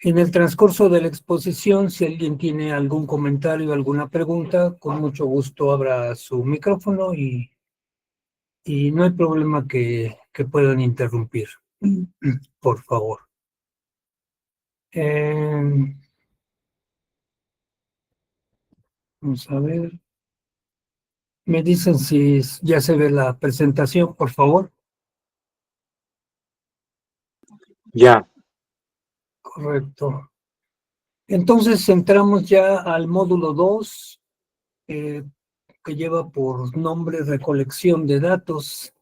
En el transcurso de la exposición, si alguien tiene algún comentario, alguna pregunta, con mucho gusto abra su micrófono y no hay problema que puedan interrumpir, por favor. Vamos a ver. Me dicen si ya se ve la presentación, por favor. Ya. Correcto. Entonces entramos ya al módulo 2, que lleva por nombre recolección de datos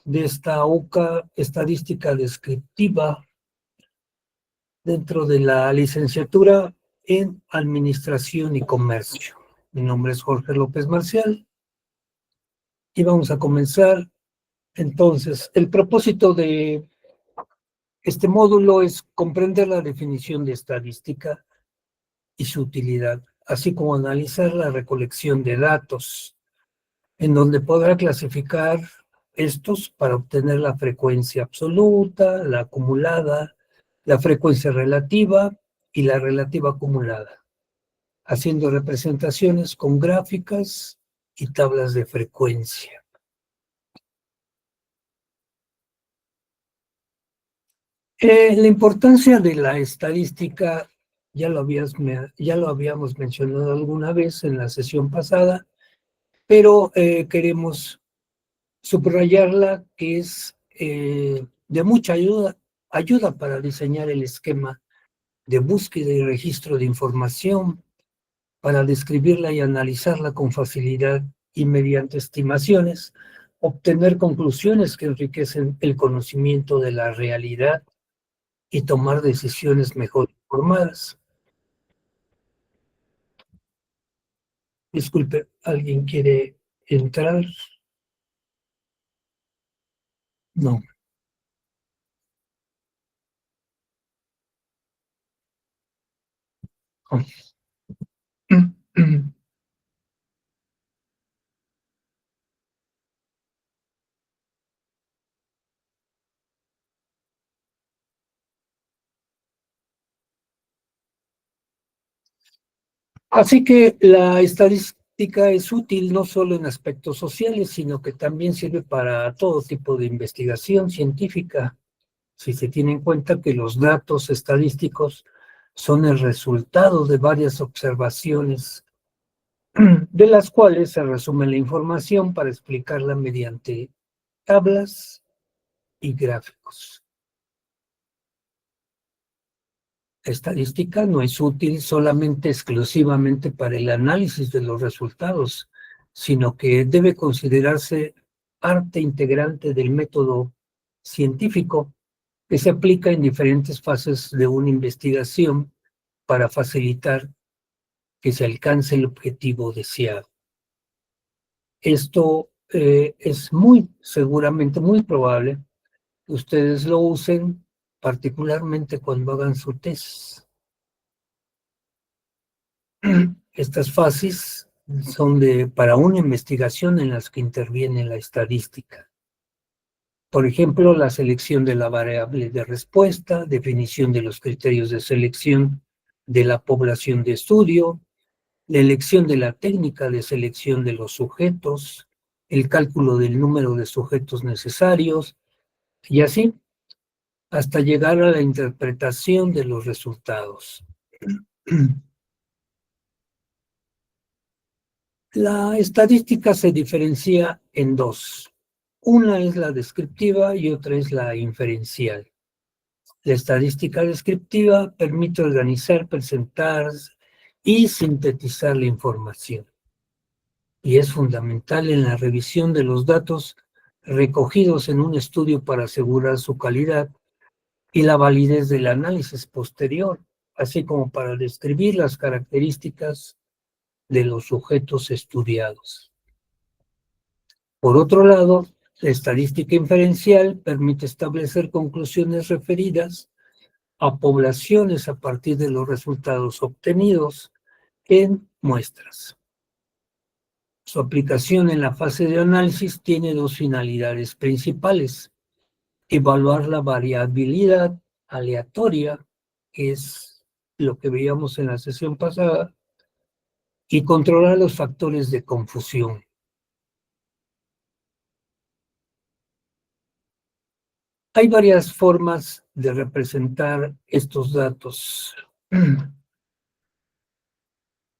de esta UCA, estadística descriptiva, dentro de la licenciatura en Administración y Comercio. Mi nombre es Jorge López Marcial y vamos a comenzar. Entonces, el propósito de este módulo es comprender la definición de estadística y su utilidad, así como analizar la recolección de datos, en donde podrá clasificar estos para obtener la frecuencia absoluta, la acumulada, la frecuencia relativa y la relativa acumulada, haciendo representaciones con gráficas y tablas de frecuencia. La importancia de la estadística ya lo habíamos mencionado alguna vez en la sesión pasada, pero queremos subrayarla, que es de mucha ayuda para diseñar el esquema de búsqueda y registro de información, para describirla y analizarla con facilidad y mediante estimaciones, obtener conclusiones que enriquecen el conocimiento de la realidad y tomar decisiones mejor informadas. Disculpe, ¿alguien quiere entrar? No. Así que la estadística es útil no solo en aspectos sociales, sino que también sirve para todo tipo de investigación científica, si se tiene en cuenta que los datos estadísticos son el resultado de varias observaciones, de las cuales se resume la información para explicarla mediante tablas y gráficos. La estadística no es útil solamente exclusivamente para el análisis de los resultados, sino que debe considerarse parte integrante del método científico que se aplica en diferentes fases de una investigación para facilitar que se alcance el objetivo deseado. Esto es seguramente muy probable que ustedes lo usen particularmente cuando hagan su tesis. Estas fases son para una investigación en las que interviene la estadística. Por ejemplo, la selección de la variable de respuesta, definición de los criterios de selección de la población de estudio, la elección de la técnica de selección de los sujetos, el cálculo del número de sujetos necesarios, y así, hasta llegar a la interpretación de los resultados. La estadística se diferencia en dos. Una es la descriptiva y otra es la inferencial. La estadística descriptiva permite organizar, presentar y sintetizar la información. Y es fundamental en la revisión de los datos recogidos en un estudio para asegurar su calidad y la validez del análisis posterior, así como para describir las características de los sujetos estudiados. Por otro lado, la estadística inferencial permite establecer conclusiones referidas a poblaciones a partir de los resultados obtenidos en muestras. Su aplicación en la fase de análisis tiene dos finalidades principales: evaluar la variabilidad aleatoria que es lo que veíamos en la sesión pasada, y controlar los factores de confusión. Hay varias formas de representar estos datos.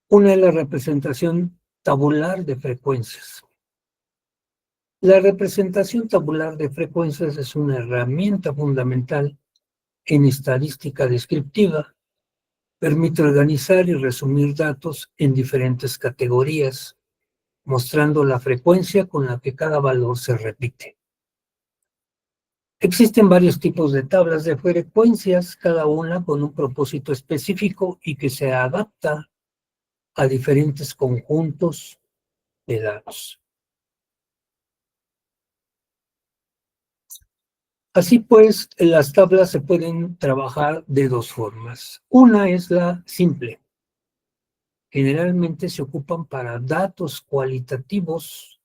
Una es la representación tabular de frecuencias. La representación tabular de frecuencias es una herramienta fundamental en estadística descriptiva. Permite organizar y resumir datos en diferentes categorías, mostrando la frecuencia con la que cada valor se repite. Existen varios tipos de tablas de frecuencias, cada una con un propósito específico y que se adapta a diferentes conjuntos de datos. Así pues, las tablas se pueden trabajar de dos formas. Una es la simple. Generalmente se ocupan para datos cualitativos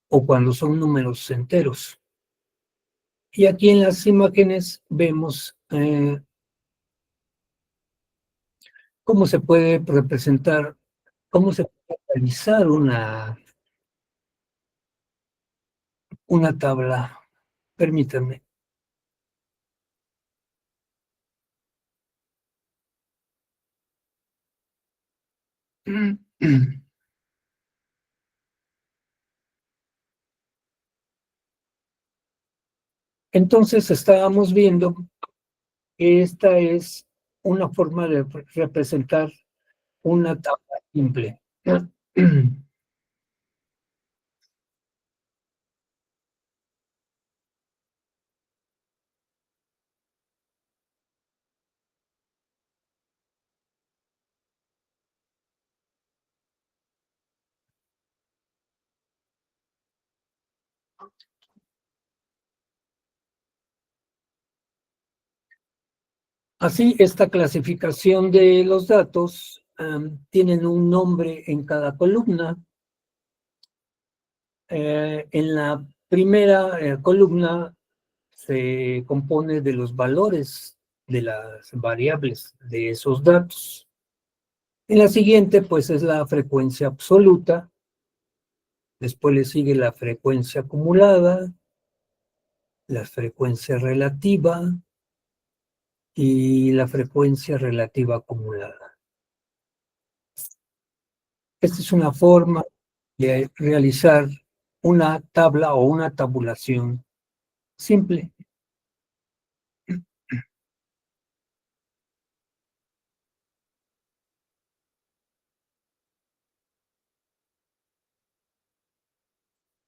o cuando son números enteros. Y aquí en las imágenes vemos cómo se puede representar, cómo se puede realizar una tabla. Permítanme. Entonces estábamos viendo que esta es una forma de representar una tabla simple. Así, esta clasificación de los datos tienen un nombre en cada columna. En la primera columna se compone de los valores de las variables de esos datos. En la siguiente, pues, es la frecuencia absoluta. Después le sigue la frecuencia acumulada, la frecuencia relativa y la frecuencia relativa acumulada. Esta es una forma de realizar una tabla o una tabulación simple.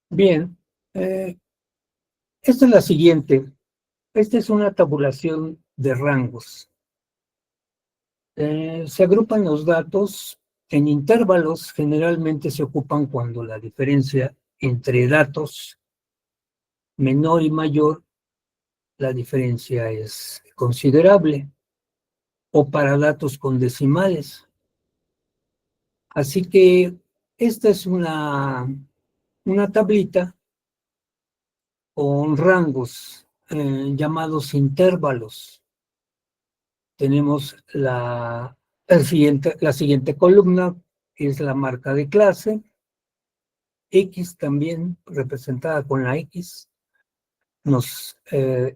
Bien, esta es la siguiente. Esta es una tabulación de rangos. Se agrupan los datos en intervalos, generalmente se ocupan cuando la diferencia entre datos menor y mayor, la diferencia es considerable, o para datos con decimales. Así que esta es una tablita con rangos llamados intervalos. Tenemos la siguiente columna, es la marca de clase, X también representada con la X. Nos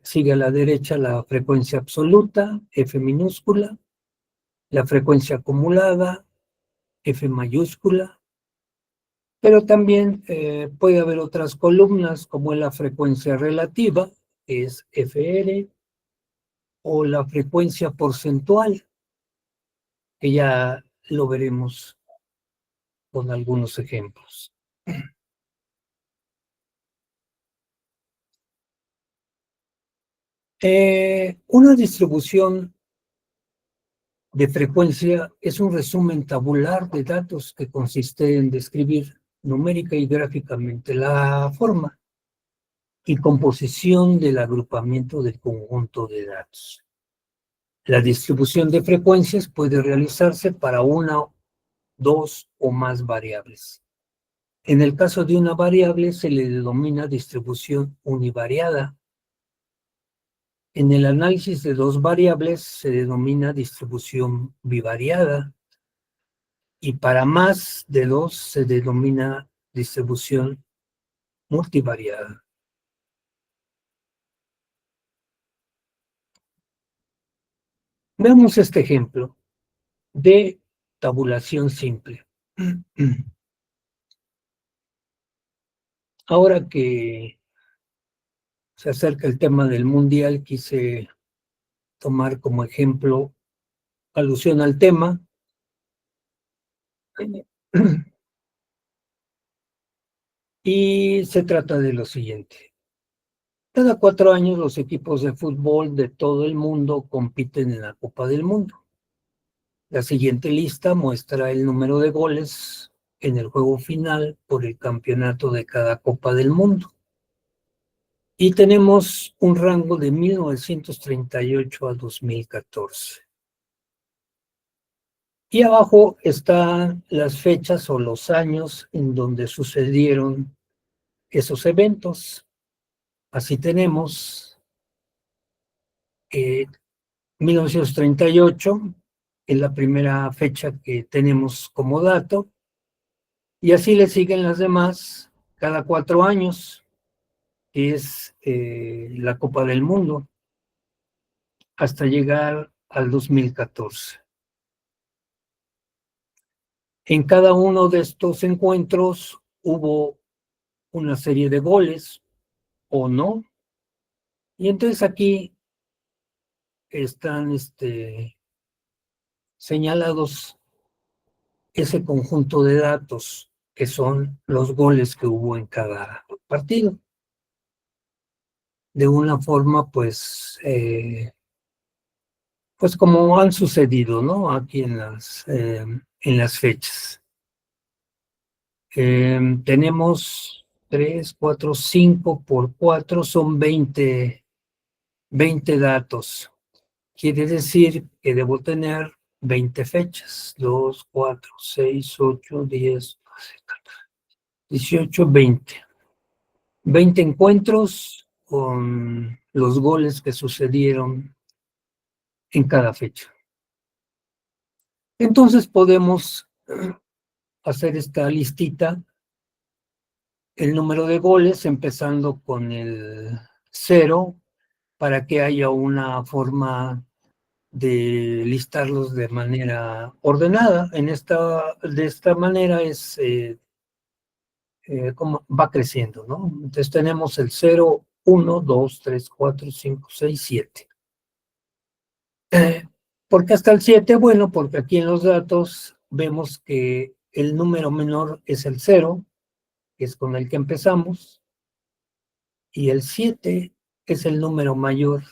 sigue a la derecha la frecuencia absoluta, F minúscula, la frecuencia acumulada, F mayúscula, pero también puede haber otras columnas como la frecuencia relativa, que es FR, o la frecuencia porcentual, que ya lo veremos con algunos ejemplos. Una distribución de frecuencia es un resumen tabular de datos que consiste en describir numérica y gráficamente la forma y composición del agrupamiento del conjunto de datos. La distribución de frecuencias puede realizarse para una, dos o más variables. En el caso de una variable se le denomina distribución univariada. En el análisis de dos variables se denomina distribución bivariada y para más de dos se denomina distribución multivariada. Veamos este ejemplo de tabulación simple. Ahora que se acerca el tema del mundial, quise tomar como ejemplo alusión al tema. Y se trata de lo siguiente. Cada 4 años los equipos de fútbol de todo el mundo compiten en la Copa del Mundo. La siguiente lista muestra el número de goles en el juego final por el campeonato de cada Copa del Mundo. Y tenemos un rango de 1938 a 2014. Y abajo están las fechas o los años en donde sucedieron esos eventos. Así tenemos 1938, es la primera fecha que tenemos como dato, y así le siguen las demás cada 4 años, que es la Copa del Mundo, hasta llegar al 2014. En cada uno de estos encuentros hubo una serie de goles o no, y entonces aquí están señalados ese conjunto de datos que son los goles que hubo en cada partido. De una forma, pues como han sucedido, ¿no? Aquí en las fechas. Tenemos 3, 4, 5 por 4, son 20 datos. Quiere decir que debo tener 20 fechas. 2, 4, 6, 8, 10, 18, 20. 20 encuentros con los goles que sucedieron en cada fecha. Entonces podemos hacer esta listita, el número de goles, empezando con el 0, para que haya una forma de listarlos de manera ordenada. De esta manera es como va creciendo, ¿no? Entonces tenemos el 0, 1, 2, 3, 4, 5, 6, 7. ¿Por qué hasta el 7? Bueno, porque aquí en los datos vemos que el número menor es el 0, que es con el que empezamos, y el 7 es el número mayor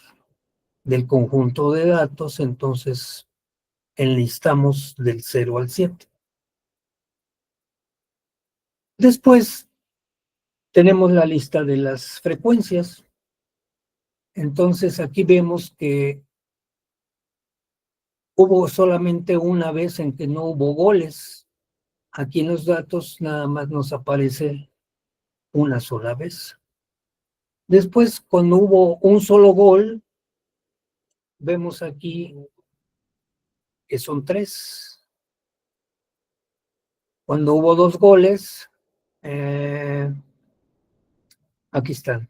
del conjunto de datos, entonces enlistamos del 0 al 7. Después tenemos la lista de las frecuencias. Entonces aquí vemos que hubo solamente una vez en que no hubo goles. Aquí en los datos nada más nos aparece una sola vez. Después, cuando hubo un solo gol, vemos aquí que son 3. Cuando hubo 2 goles, aquí están.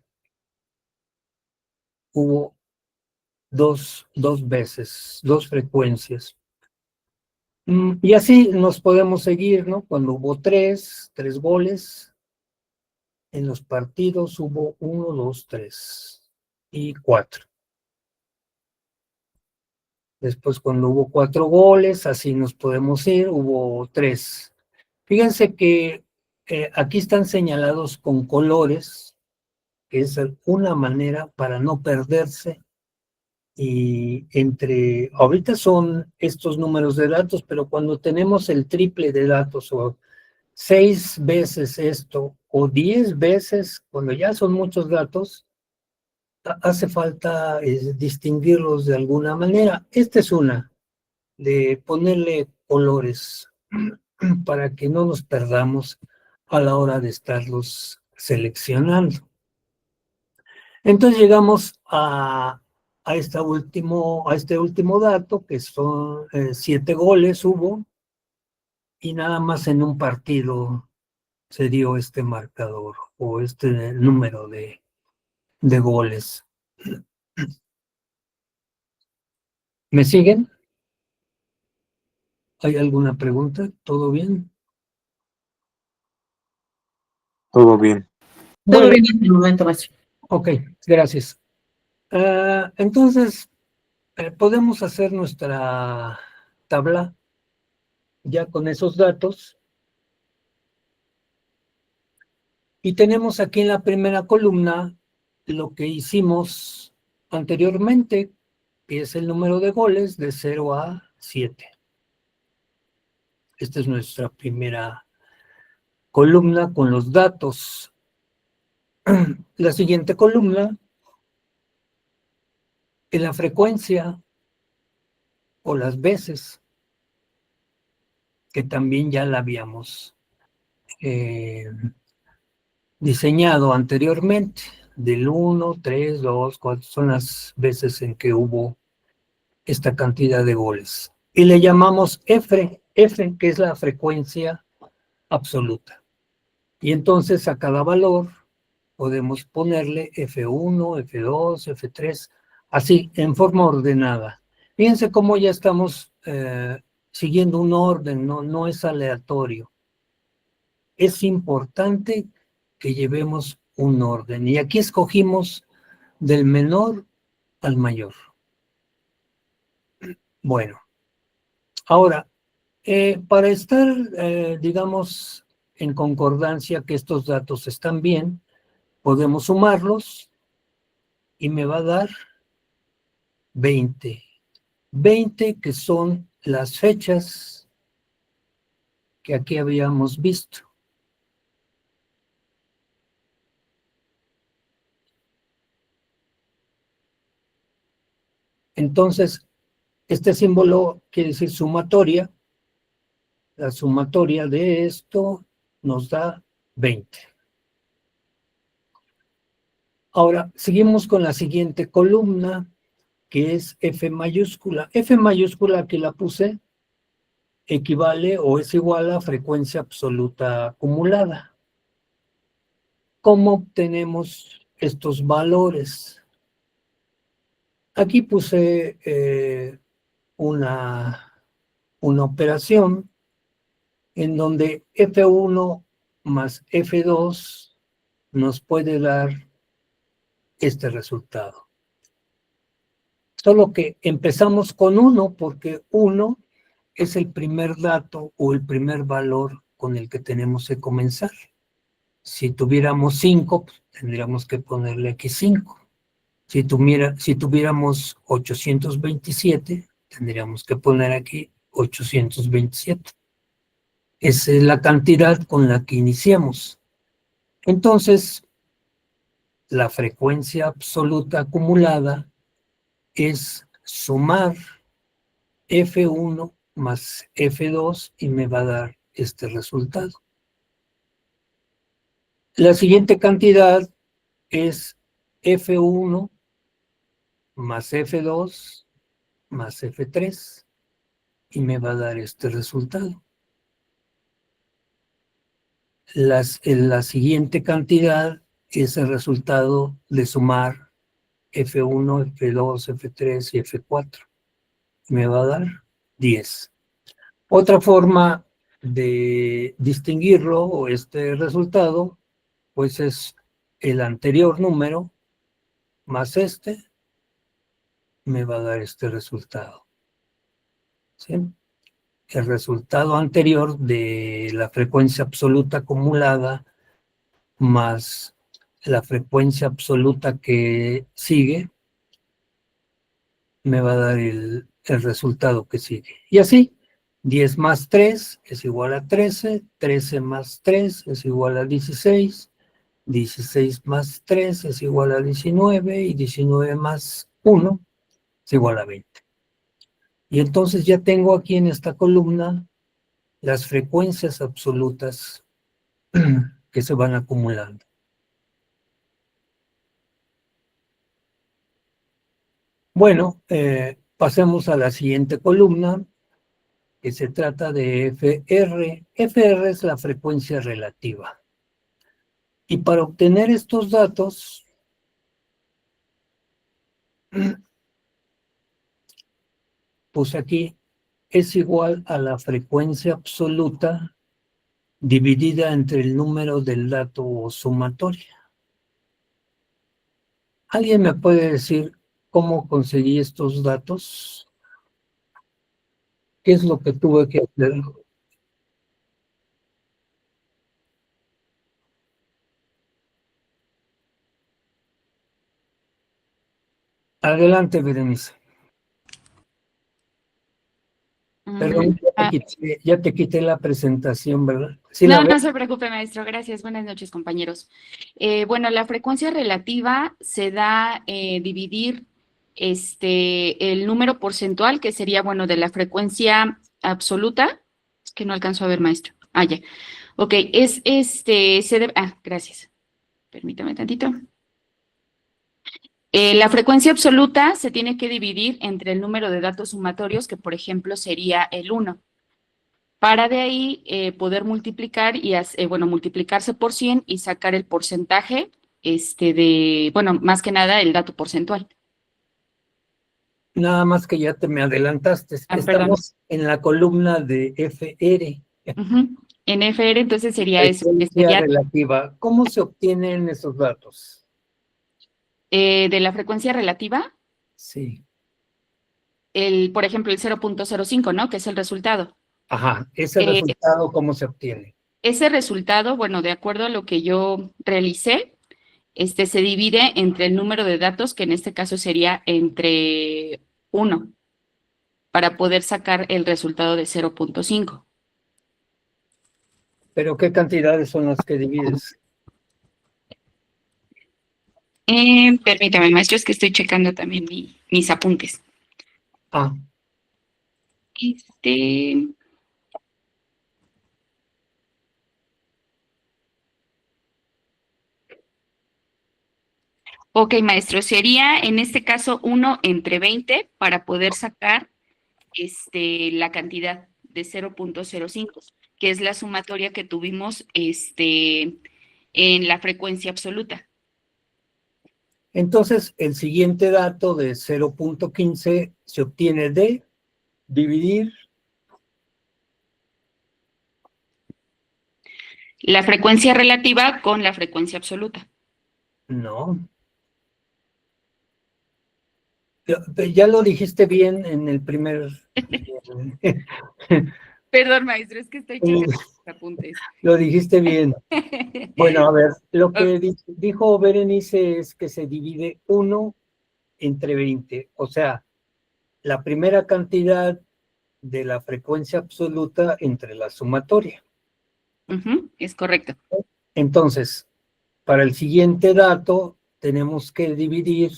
Hubo dos veces, 2 frecuencias. Y así nos podemos seguir, ¿no? Cuando hubo 3 goles, en los partidos hubo 1, 2, 3 y 4. Después, cuando hubo 4 goles, así nos podemos ir, hubo 3. Fíjense que aquí están señalados con colores, que es una manera para no perderse. Y ahorita son estos números de datos, pero cuando tenemos el triple de datos o 6 veces esto o 10 veces, cuando ya son muchos datos, hace falta distinguirlos de alguna manera. Esta es una, de ponerle colores para que no nos perdamos a la hora de estarlos seleccionando. Entonces llegamos a a este último dato, que son 7 goles hubo, y nada más en un partido se dio este marcador o este número de goles. ¿Me siguen? ¿Hay alguna pregunta? ¿Todo bien? Todo bien. Todo Bueno, bien en el momento, maestro. ok, gracias. Entonces, podemos hacer nuestra tabla ya con esos datos. Y tenemos aquí en la primera columna lo que hicimos anteriormente, que es el número de goles de 0 a 7. Esta es nuestra primera columna con los datos. La siguiente columna es la frecuencia o las veces, que también ya la habíamos diseñado anteriormente, del 1, 3, 2, 4, son las veces en que hubo esta cantidad de goles. Y le llamamos F, que es la frecuencia absoluta. Y entonces a cada valor podemos ponerle F1, F2, F3, así, en forma ordenada. Fíjense cómo ya estamos siguiendo un orden, no es aleatorio. Es importante que llevemos un orden. Y aquí escogimos del menor al mayor. Bueno, ahora, para estar, digamos, en concordancia que estos datos están bien, podemos sumarlos y me va a dar 20. 20 que son las fechas que aquí habíamos visto. Entonces, este símbolo quiere decir sumatoria. La sumatoria de esto nos da 20. Ahora, seguimos con la siguiente columna, que es F mayúscula. F mayúscula, aquí la puse, equivale o es igual a frecuencia absoluta acumulada. ¿Cómo obtenemos estos valores? Aquí puse una operación en donde F1 más F2 nos puede dar este resultado. Solo que empezamos con 1 porque 1 es el primer dato o el primer valor con el que tenemos que comenzar. Si tuviéramos 5, pues, tendríamos que ponerle aquí 5. Si tuviéramos 827, tendríamos que poner aquí 827. Esa es la cantidad con la que iniciamos. Entonces, la frecuencia absoluta acumulada es sumar F1 más F2 y me va a dar este resultado. La siguiente cantidad es F1 más F2 más F3 y me va a dar este resultado. La siguiente cantidad es el resultado de sumar F1, F2, F3 y F4. Me va a dar 10. Otra forma de distinguirlo o este resultado, pues es el anterior número más este, me va a dar este resultado. ¿Sí? El resultado anterior de la frecuencia absoluta acumulada más la frecuencia absoluta que sigue, me va a dar el resultado que sigue. Y así, 10 más 3 es igual a 13, 13 más 3 es igual a 16, 16 más 3 es igual a 19 y 19 más 1 es igual a 20. Y entonces ya tengo aquí en esta columna las frecuencias absolutas que se van acumulando. Bueno, pasemos a la siguiente columna, que se trata de FR. FR es la frecuencia relativa. Y para obtener estos datos, pues aquí es igual a la frecuencia absoluta dividida entre el número del dato sumatorio. ¿Alguien me puede decir cómo conseguí estos datos? ¿Qué es lo que tuve que hacer? Adelante, Berenice. Perdón, ya te quité la presentación, ¿verdad? ¿Sí la No, ves? no se preocupe, maestro. Gracias. Buenas noches, compañeros. Bueno, la frecuencia relativa se da dividir el número porcentual, que sería, bueno, de la frecuencia absoluta. Es que no alcanzo a ver, maestro. Ah, ya. Ok, gracias. Permítame tantito. La frecuencia absoluta se tiene que dividir entre el número de datos sumatorios, que por ejemplo sería el 1. Para de ahí poder multiplicar y, bueno, multiplicarse por 100 y sacar el porcentaje bueno, más que nada el dato porcentual. Nada más que ya te me adelantaste. Perdón. Estamos en la columna de FR. En FR, entonces sería eso. Frecuencia relativa. ¿Cómo se obtienen esos datos? De la frecuencia relativa, Sí. por ejemplo, el 0.05, ¿no? Que es el resultado. Ajá, ese resultado, ¿cómo se obtiene? Ese resultado, bueno, de acuerdo a lo que yo realicé, se divide entre el número de datos, que en este caso sería entre 1, para poder sacar el resultado de 0.5. ¿Pero qué cantidades son las que divides? Permítame, maestro, es que estoy checando también mis apuntes. Ah. Ok, maestro, sería en este caso 1 entre 20 para poder sacar la cantidad de 0.05, que es la sumatoria que tuvimos en la frecuencia absoluta. Entonces, el siguiente dato de 0.15 se obtiene de dividir la frecuencia relativa con la frecuencia absoluta. No. Ya lo dijiste bien en el primer... Perdón, maestro, es que estoy checando mis apuntes. Lo dijiste bien. Bueno, a ver, lo que dijo Berenice es que se divide 1 entre 20. O sea, la primera cantidad de la frecuencia absoluta entre la sumatoria. Es correcto. Entonces, para el siguiente dato, tenemos que dividir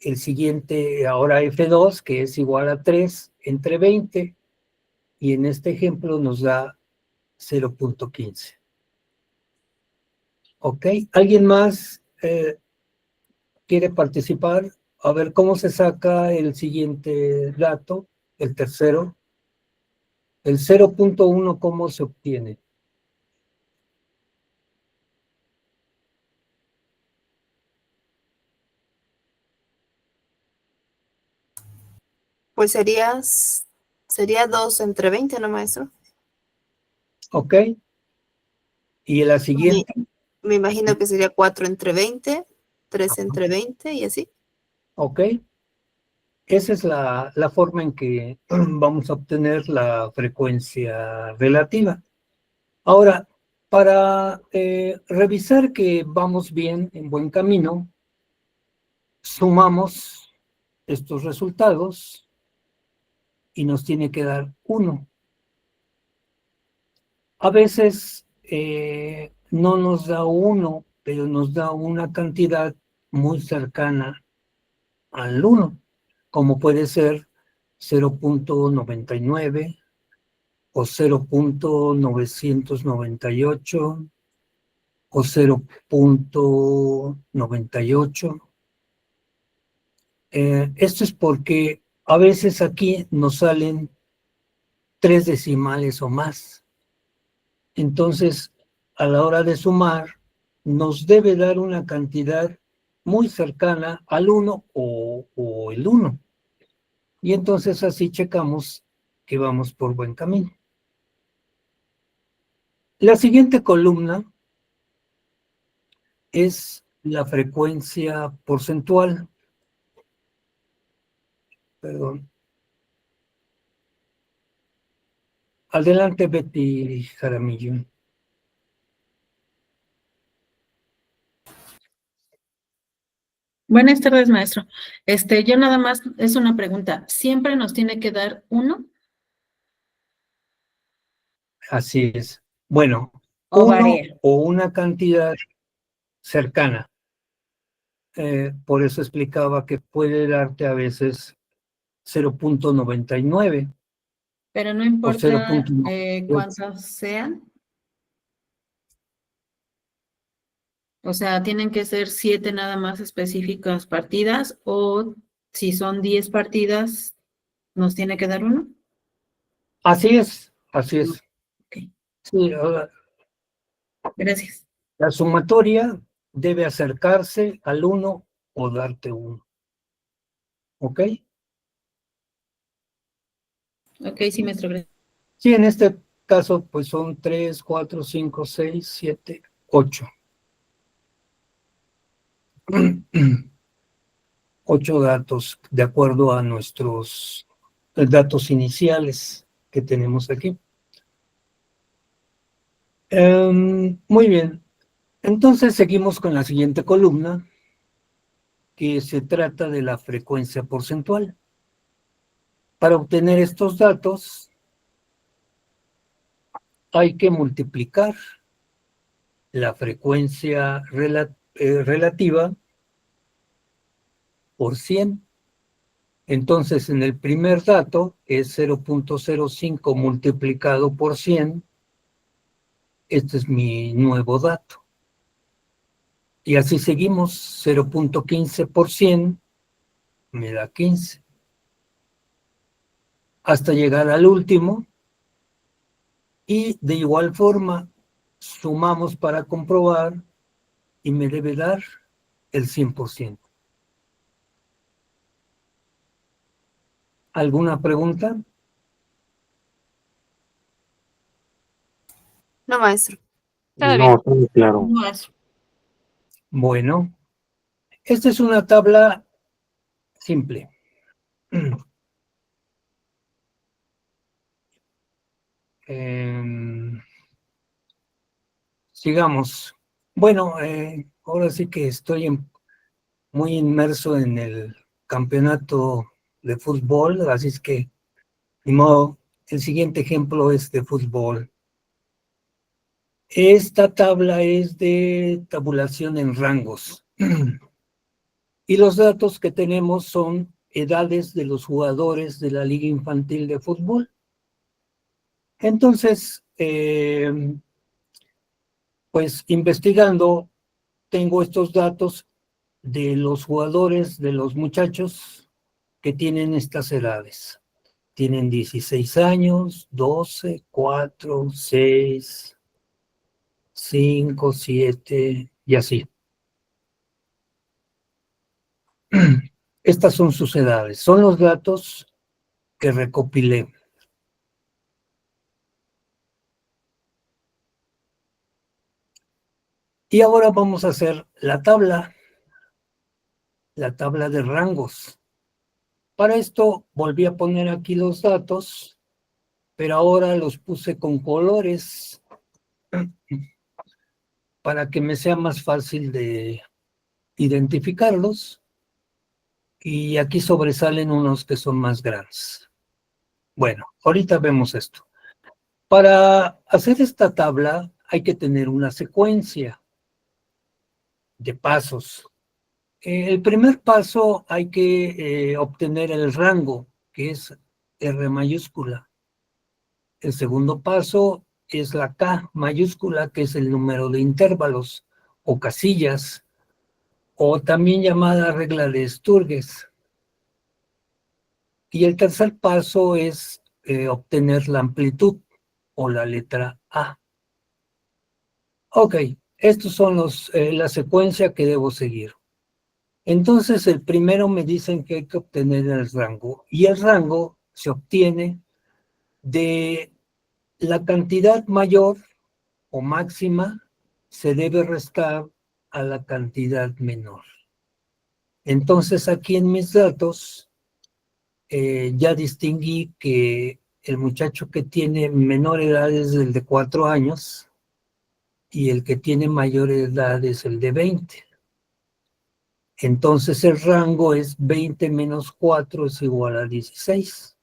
el siguiente, ahora F2, que es igual a 3, entre 20, y en este ejemplo nos da 0.15. ¿Ok? ¿Alguien más quiere participar? A ver cómo se saca el siguiente dato, el tercero. El 0.1, ¿cómo se obtiene? Pues sería 2 entre 20, ¿no, maestro? ¿Ok? Y la siguiente. Me imagino que sería 4 entre 20, 3 entre 20 y así. ¿Ok? Esa es la forma en que vamos a obtener la frecuencia relativa. Ahora, para revisar que vamos bien, en buen camino, sumamos estos resultados y nos tiene que dar 1. A veces no nos da 1, pero nos da una cantidad muy cercana al 1, como puede ser 0.99 o 0.998 o 0.98. Esto es porque a veces aquí nos salen 3 decimales o más. Entonces, a la hora de sumar, nos debe dar una cantidad muy cercana al 1 o el 1. Y entonces así checamos que vamos por buen camino. La siguiente columna es la frecuencia porcentual. Perdón. Adelante, Betty Jaramillo. Buenas tardes, maestro. Yo nada más, es una pregunta. ¿Siempre nos tiene que dar 1 Así es. Bueno, o 1 varía? o una cantidad cercana. Por eso explicaba que puede darte a veces 0.99 Pero no o importa 0.98. cuántos sean. O sea, ¿tienen que ser 7 nada más específicas partidas o si son 10 partidas, nos tiene que dar 1? Así es, así es. Ok, Sí, gracias. la sumatoria debe acercarse al 1 o darte 1. ¿Ok? Ok, sí, maestro, gracias. Sí, en este caso, pues son 3, 4, 5, 6, 7, 8. 8 datos de acuerdo a nuestros datos iniciales que tenemos aquí. Muy bien. Entonces seguimos con la siguiente columna, que se trata de la frecuencia porcentual. Para obtener estos datos hay que multiplicar la frecuencia relativa por 100. Entonces, en el primer dato es 0.05 multiplicado por 100. Este es mi nuevo dato. Y así seguimos, 0.15 por 100 me da 15. Hasta llegar al último. Y de igual forma, sumamos para comprobar y me debe dar el 100%. ¿Alguna pregunta? No, maestro. Todo No, bien. todo claro. No, maestro. Bueno, esta es una tabla simple. Sigamos. Bueno, ahora sí que estoy muy inmerso en el campeonato de fútbol, así es que, ni modo, el siguiente ejemplo es de fútbol. Esta tabla es de tabulación en rangos. Y los datos que tenemos son edades de los jugadores de la Liga Infantil de Fútbol. Entonces, pues investigando, tengo estos datos de los jugadores, de los muchachos que tienen estas edades. Tienen 16 años, 12, 4, 6, 5, 7 y así. Estas son sus edades, son los datos que recopilé. Y ahora vamos a hacer la tabla de rangos. Para esto volví a poner aquí los datos, pero ahora los puse con colores para que me sea más fácil de identificarlos. Y aquí sobresalen unos que son más grandes. Bueno, ahorita vemos esto. Para hacer esta tabla hay que tener una secuencia de pasos. El primer paso hay que obtener el rango, que es R mayúscula. El segundo paso es la K mayúscula, que es el número de intervalos o casillas, o también llamada regla de Sturges. Y el tercer paso es obtener la amplitud o la letra A. Ok, estos son la secuencia que debo seguir. Entonces, el primero me dicen que hay que obtener el rango. Y el rango se obtiene de la cantidad mayor o máxima, se debe restar a la cantidad menor. Entonces, aquí en mis datos, ya distinguí que el muchacho que tiene menor edad es el de 4 años y el que tiene mayor edad es el de 20. Entonces el rango es 20 menos 4 es igual a 16.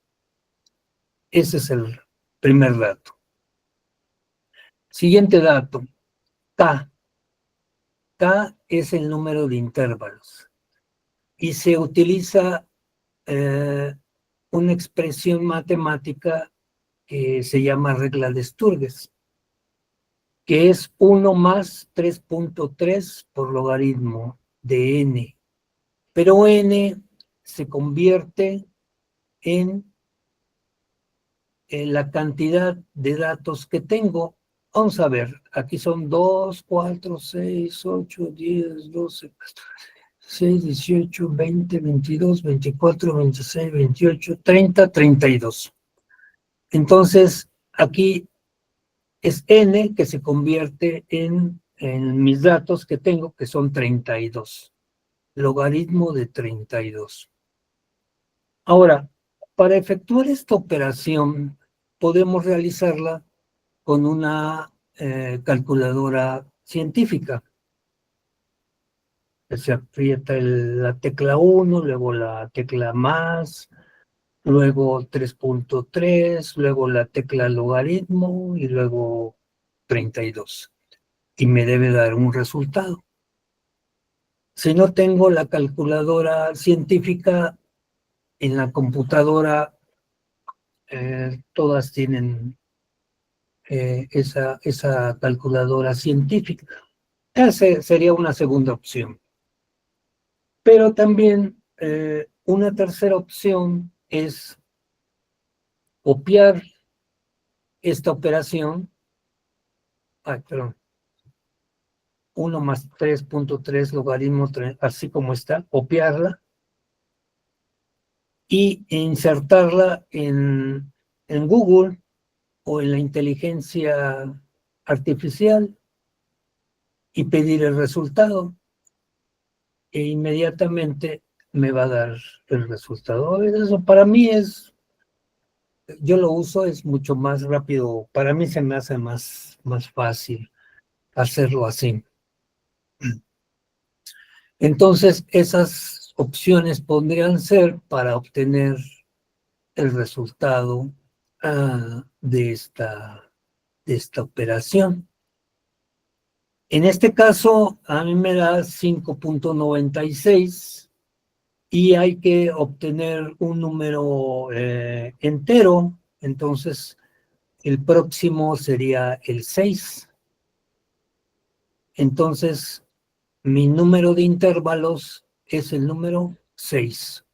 Ese es el primer dato. Siguiente dato, K. K es el número de intervalos y se utiliza una expresión matemática que se llama regla de Sturges, que es 1 más 3.3 por logaritmo de n. Pero n se convierte en la cantidad de datos que tengo. Vamos a ver, aquí son 2, 4, 6, 8, 10, 12, 6, 18, 20, 22, 24, 26, 28, 30, 32. Entonces, aquí es n que se convierte en mis datos que tengo, que son 32. Logaritmo de 32. Ahora, para efectuar esta operación, podemos realizarla con una calculadora científica. Se aprieta la tecla 1, luego la tecla más, luego 3.3, luego la tecla logaritmo y luego 32. Y me debe dar un resultado. Si no tengo la calculadora científica, en la computadora todas tienen esa calculadora científica. Esa sería una segunda opción. Pero también una tercera opción es copiar esta operación, perdón, 1 más 3.3 logaritmo 3, así como está, copiarla y insertarla en Google o en la inteligencia artificial y pedir el resultado. E inmediatamente me va a dar el resultado. Eso para mí yo lo uso, es mucho más rápido. Para mí se me hace más fácil hacerlo así. Entonces, esas opciones podrían ser para obtener el resultado de esta operación. En este caso, a mí me da 5.96 y hay que obtener un número entero. Entonces, el próximo sería el 6. Entonces, mi número de intervalos es el número 6.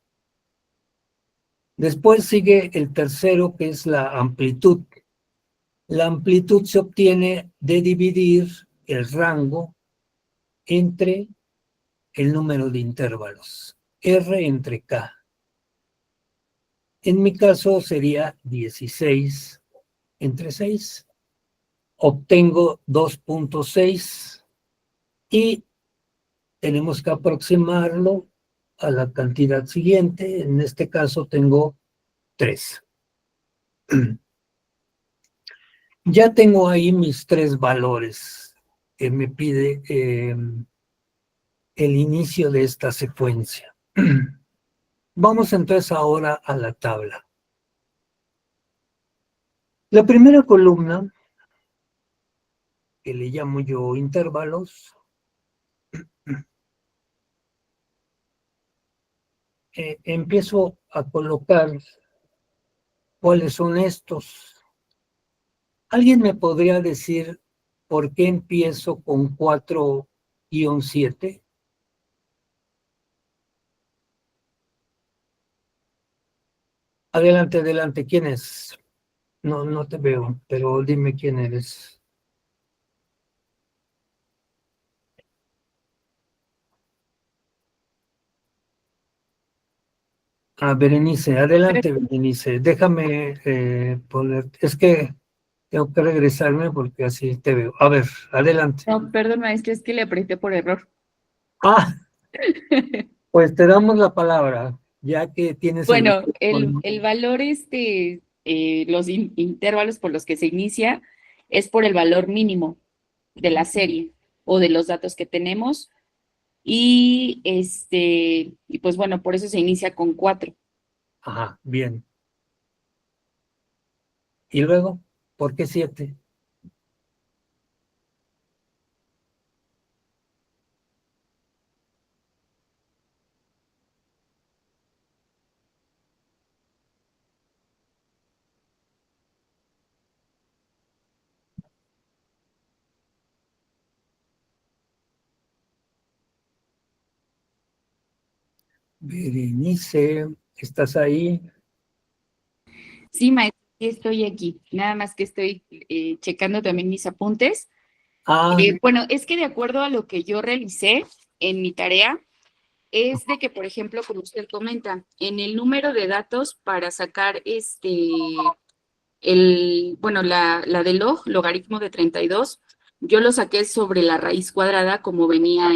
Después sigue el tercero, que es la amplitud. La amplitud se obtiene de dividir el rango entre el número de intervalos, R entre K. En mi caso sería 16 entre 6. Obtengo 2.6 y tenemos que aproximarlo a la cantidad siguiente. En este caso tengo 3. Ya tengo ahí mis 3 valores que me pide el inicio de esta secuencia. Vamos entonces ahora a la tabla. La primera columna, que le llamo yo intervalos, empiezo a colocar cuáles son estos. ¿Alguien me podría decir por qué empiezo con 4-7? Adelante, adelante. ¿Quién es? No, no te veo, pero dime quién eres. Ah, Berenice, adelante, Berenice. Déjame poner, es que tengo que regresarme porque así te veo. A ver, adelante. No, perdón, maestro, es que le apreté por error. Ah, pues te damos la palabra, ya que tienes el... Bueno, el valor, los intervalos por los que se inicia es por el valor mínimo de la serie o de los datos que tenemos. Y pues bueno, por eso se inicia con 4. Ajá, bien. ¿Y luego? ¿Por qué 7? Berenice, ¿estás ahí? Sí, maestro, sí estoy aquí. Nada más que estoy checando también mis apuntes. Ah, Bueno, es que de acuerdo a lo que yo realicé en mi tarea, es de que, por ejemplo, como usted comenta, en el número de datos para sacar bueno, la de logaritmo de 32, yo lo saqué sobre la raíz cuadrada como venía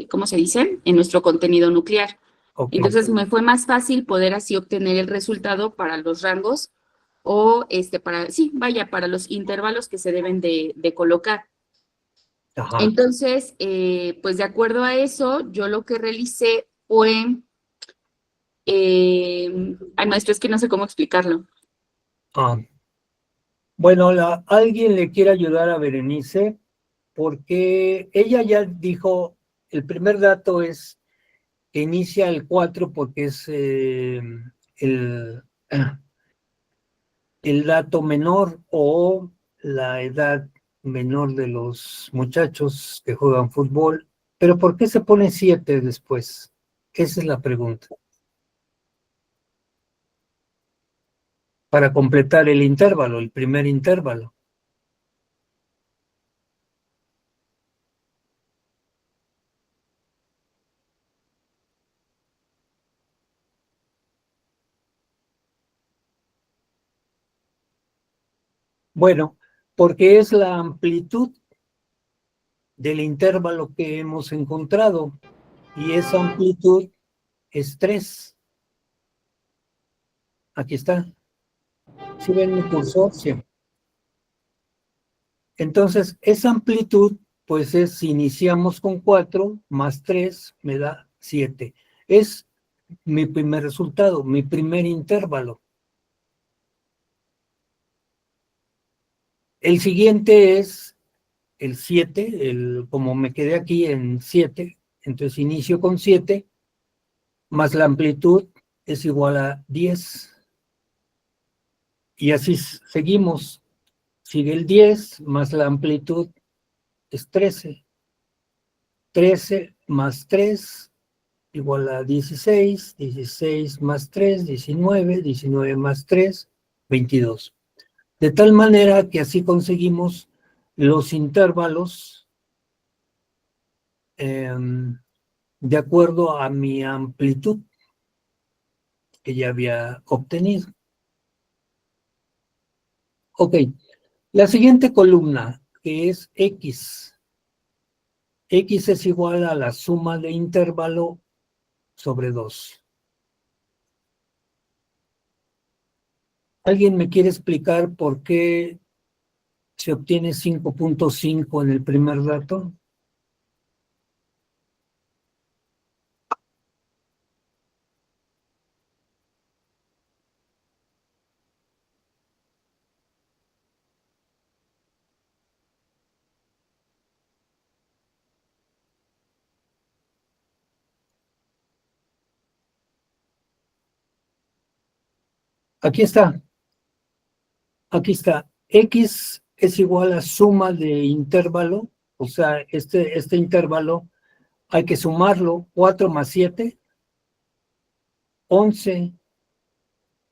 ¿cómo se dice? En nuestro contenido nuclear. ok. Entonces me fue más fácil poder así obtener el resultado para los rangos o sí, vaya, para los intervalos que se deben de colocar. Ajá. Entonces, pues de acuerdo a eso, yo lo que realicé fue, ay, maestro, es que no sé cómo explicarlo. Ah. Bueno, alguien le quiere ayudar a Berenice porque ella ya dijo, el primer dato es que inicia el 4 porque es el, el dato menor o la edad menor de los muchachos que juegan fútbol. Pero ¿por qué se pone 7 después? Esa es la pregunta. Para completar el intervalo, el primer intervalo. Bueno, porque es la amplitud del intervalo que hemos encontrado y esa amplitud es 3. Aquí está. ¿Sí ven mi cursor? Sí. Entonces, esa amplitud, pues es, si iniciamos con 4 más 3 me da 7. Es mi primer resultado, mi primer intervalo. El siguiente es el 7, como me quedé aquí en 7, entonces inicio con 7, más la amplitud es igual a 10. Y así seguimos. Sigue el 10 más la amplitud es 13. 13 más 3 igual a 16. 16 más 3, 19. 19 más 3, 22. De tal manera que así conseguimos los intervalos de acuerdo a mi amplitud que ya había obtenido. Ok, la siguiente columna, que es X. X es igual a la suma de intervalo sobre 2. ¿Alguien me quiere explicar por qué se obtiene 5.5 en el primer dato? Aquí está. Aquí está. X es igual a suma de intervalo, o sea, este intervalo hay que sumarlo, 4 más 7, 11,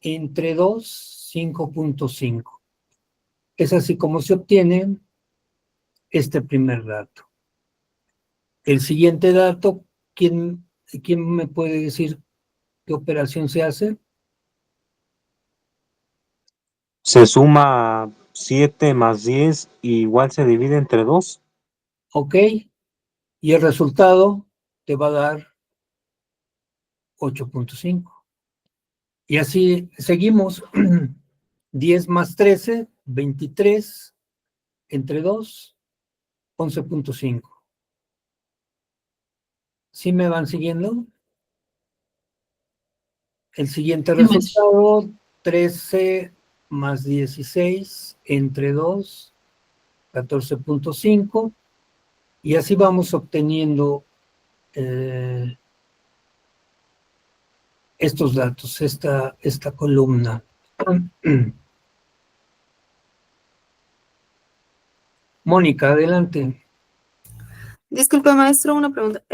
entre 2, 5.5. Es así como se obtiene este primer dato. El siguiente dato, ¿quién me puede decir qué operación se hace? Se suma 7 más 10 y igual se divide entre 2. Ok, y el resultado te va a dar 8.5. Y así seguimos. 10 más 13, 23, entre 2, 11.5. ¿Sí me van siguiendo? El siguiente Sí, maestro. resultado, 13 más 16, entre 2, 14.5. Y así vamos obteniendo estos datos, esta columna. Mónica, adelante. Disculpe, maestro, una pregunta.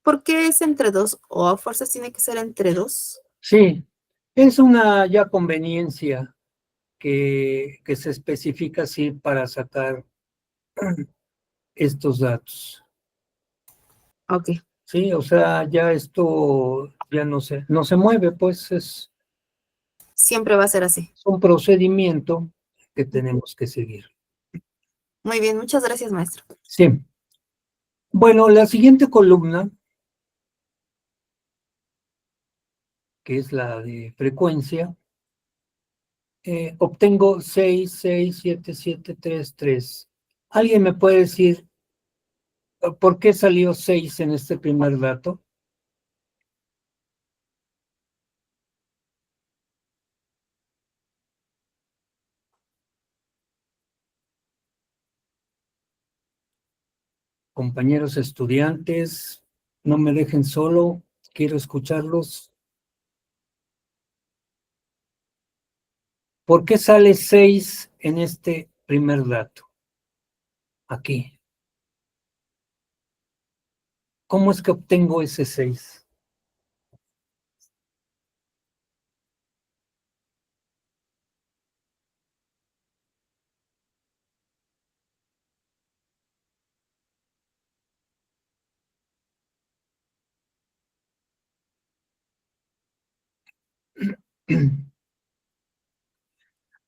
¿Por qué es entre 2 o a fuerzas tiene que ser entre 2? Sí, es una ya conveniencia que se especifica así para sacar estos datos. Ok, Sí, o sea, ya esto ya no se mueve, pues es siempre va a ser así. un procedimiento que tenemos que seguir. Muy bien, muchas gracias, maestro. Sí. Bueno, la siguiente columna, que es la de frecuencia, obtengo 6, 6, 7, 7, 3, 3. ¿Alguien me puede decir por qué salió 6 en este primer dato? Compañeros estudiantes, no me dejen solo, quiero escucharlos. ¿Por qué sale 6 en este primer dato? Aquí. ¿Cómo es que obtengo ese 6?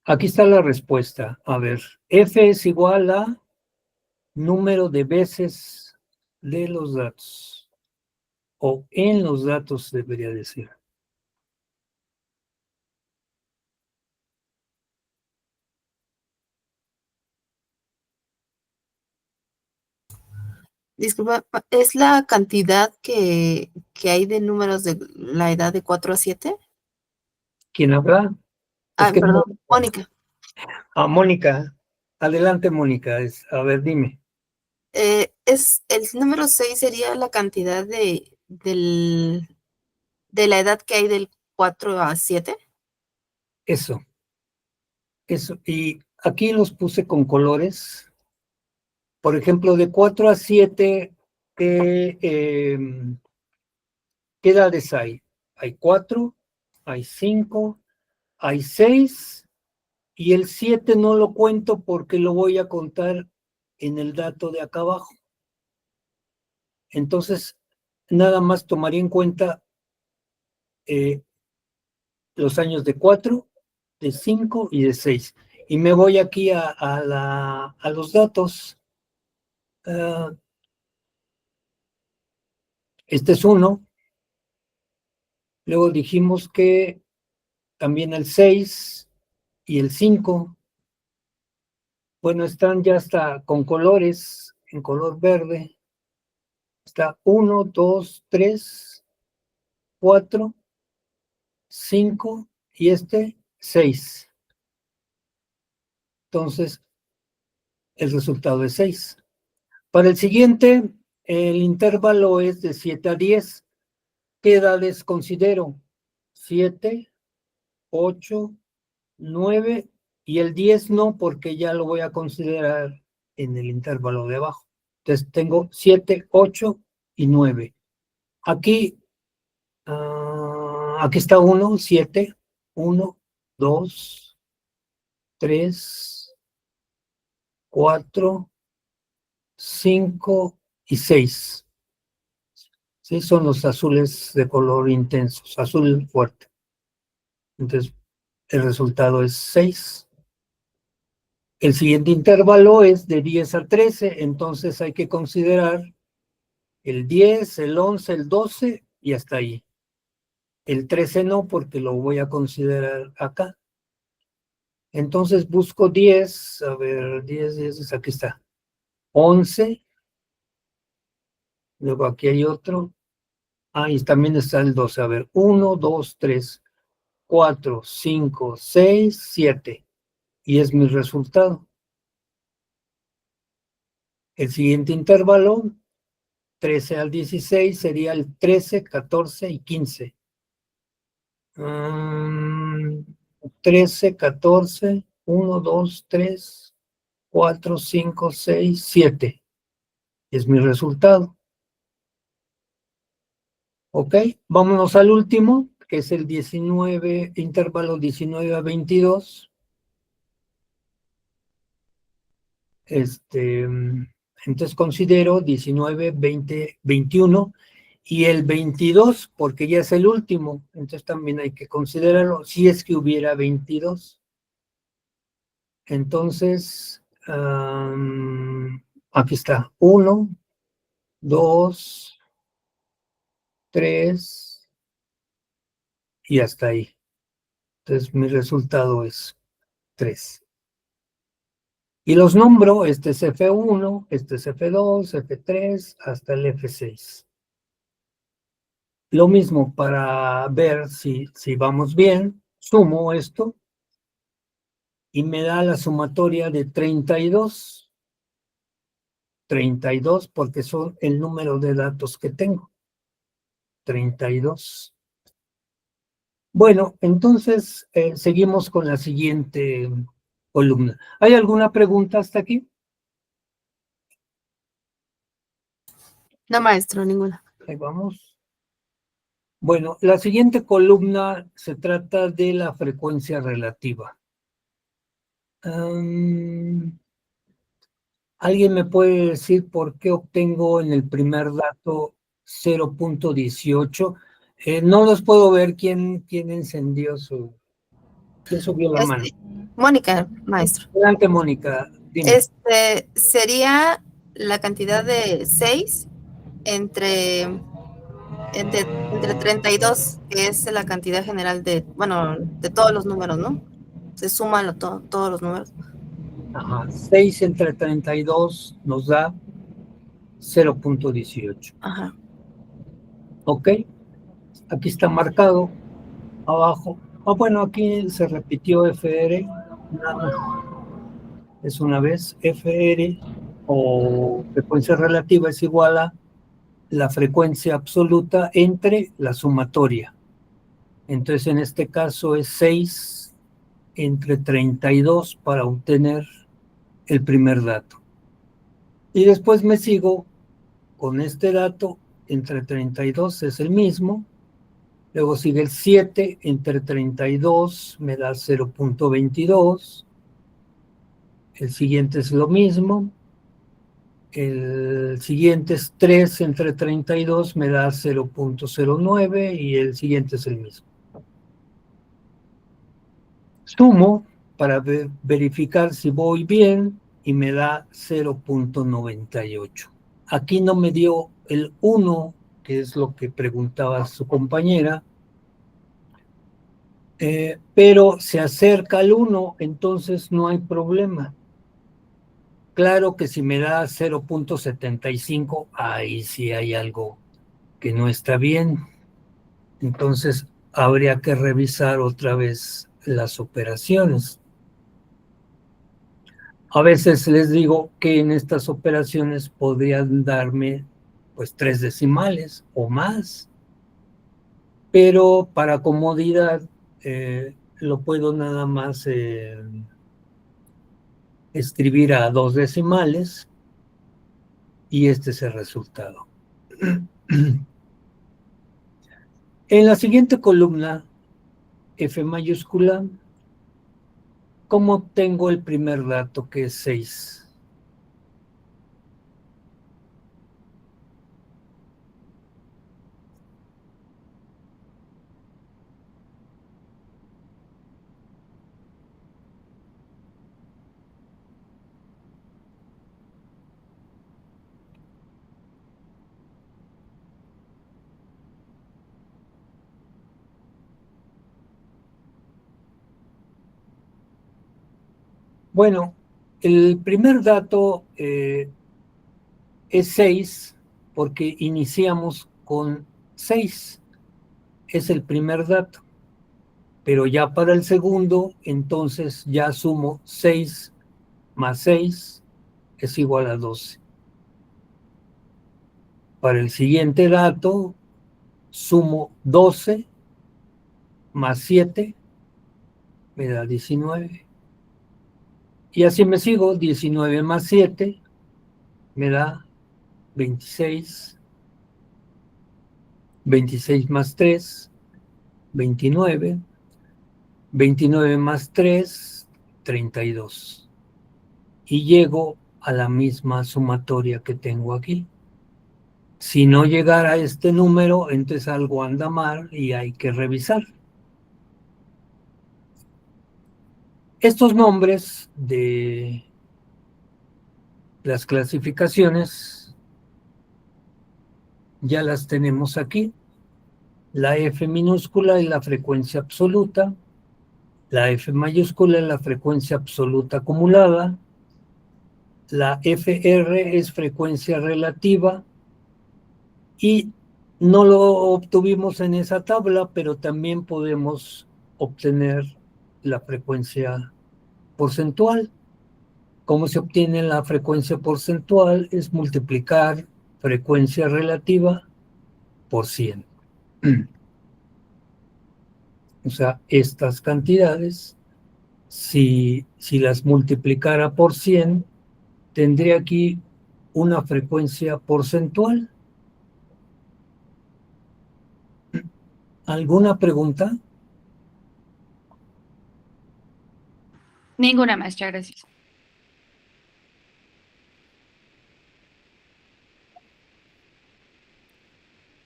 Aquí está la respuesta. A ver, F es igual a número de veces de los datos. O en los datos debería decir. Disculpa, ¿es la cantidad que hay de números de la edad de 4 a 7? ¿Quién habla? Es Ah, que perdón, Mónica. Mónica. Adelante, Mónica. A ver, dime. Es el número 6 sería la cantidad de la edad que hay del 4 a 7. Eso. Y aquí los puse con colores. Por ejemplo, de 4 a 7, ¿qué edades hay? Hay 4, hay 5, hay 6, y el 7 no lo cuento porque lo voy a contar en el dato de acá abajo. Entonces, nada más tomaría en cuenta los años de 4, de 5 y de 6. Y me voy aquí a los datos. Este es 1. Luego dijimos que también el 6 y el 5, bueno, están ya hasta con colores, en color verde. Está 1, 2, 3, 4, 5 y 6. Entonces, el resultado es 6. Para el siguiente, el intervalo es de 7 a 10. ¿Qué edades considero? 7, 8, 9 y el 10 no, porque ya lo voy a considerar en el intervalo de abajo. Entonces tengo 7, 8 y 9. Aquí está 1, 7. 1, 2, 3, 4, 5 y 6. Sí, son los azules de color intenso, azul fuerte. Entonces, el resultado es 6. El siguiente intervalo es de 10 a 13, entonces hay que considerar el 10, el 11, el 12 y hasta ahí. El 13 no, porque lo voy a considerar acá. Entonces busco 10, a ver, 10, aquí está. 11, luego aquí hay otro. Ah, y también está el 12. A ver, 1, 2, 3, 4, 5, 6, 7. Y es mi resultado. El siguiente intervalo, 13 al 16, sería el 13, 14 y 15. 13, 14, 1, 2, 3, 4, 5, 6, 7. Es mi resultado. Ok, vámonos al último, que es el 19, intervalo 19 a 22. Entonces considero 19, 20, 21 y el 22, porque ya es el último, entonces también hay que considerarlo, si es que hubiera 22. Entonces, aquí está, 1, 2, 3 y hasta ahí. Entonces mi resultado es 3. Y los nombro, este es F1, este es F2, F3, hasta el F6. Lo mismo para ver si vamos bien, sumo esto y me da la sumatoria de 32. 32 porque son el número de datos que tengo. 32. Bueno, entonces seguimos con la siguiente columna. ¿Hay alguna pregunta hasta aquí? No, maestro, ninguna. Ahí vamos. Bueno, la siguiente columna se trata de la frecuencia relativa. ¿Alguien me puede decir por qué obtengo en el primer dato 0.18? No los puedo ver. ¿Quién encendió ¿Quién subió la mano? Mónica, maestro. Adelante, Mónica, dime. Sería la cantidad de 6 entre 32, que es la cantidad general de, bueno, de todos los números, ¿no? Se suman todos los números. Ajá, 6 entre 32 nos da 0.18. Ajá. ¿Ok? Aquí está marcado abajo. Bueno, aquí se repitió FR, nada más. Es una vez, FR o frecuencia relativa es igual a la frecuencia absoluta entre la sumatoria. Entonces, en este caso es 6 entre 32 para obtener el primer dato. Y después me sigo con este dato, entre 32 es el mismo. Luego sigue el 7 entre 32, me da 0.22. El siguiente es lo mismo. El siguiente es 3 entre 32, me da 0.09 y el siguiente es el mismo. Sumo para verificar si voy bien y me da 0.98. Aquí no me dio el 1, que es lo que preguntaba su compañera, pero se acerca al 1, entonces no hay problema. Claro que si me da 0.75, ahí sí hay algo que no está bien. Entonces habría que revisar otra vez las operaciones. A veces les digo que en estas operaciones podrían darme pues 3 decimales o más, pero para comodidad lo puedo nada más escribir a 2 decimales y este es el resultado. En la siguiente columna F mayúscula. ¿Cómo obtengo el primer dato, que es 6? Bueno, el primer dato es 6 porque iniciamos con 6. Es el primer dato. Pero ya para el segundo, entonces ya sumo 6 más 6 es igual a 12. Para el siguiente dato, sumo 12 más 7 me da 19. Y así me sigo, 19 más 7 me da 26. 26 más 3, 29. 29 más 3, 32. Y llego a la misma sumatoria que tengo aquí. Si no llegara a este número, entonces algo anda mal y hay que revisar. Estos nombres de las clasificaciones ya las tenemos aquí. La F minúscula es la frecuencia absoluta, la F mayúscula es la frecuencia absoluta acumulada, la FR es frecuencia relativa y no lo obtuvimos en esa tabla, pero también podemos obtener la frecuencia porcentual. ¿Cómo se obtiene la frecuencia porcentual? Es multiplicar frecuencia relativa por 100. O sea, estas cantidades, si las multiplicara por 100, tendría aquí una frecuencia porcentual. ¿Alguna pregunta? Ninguna, maestra, gracias.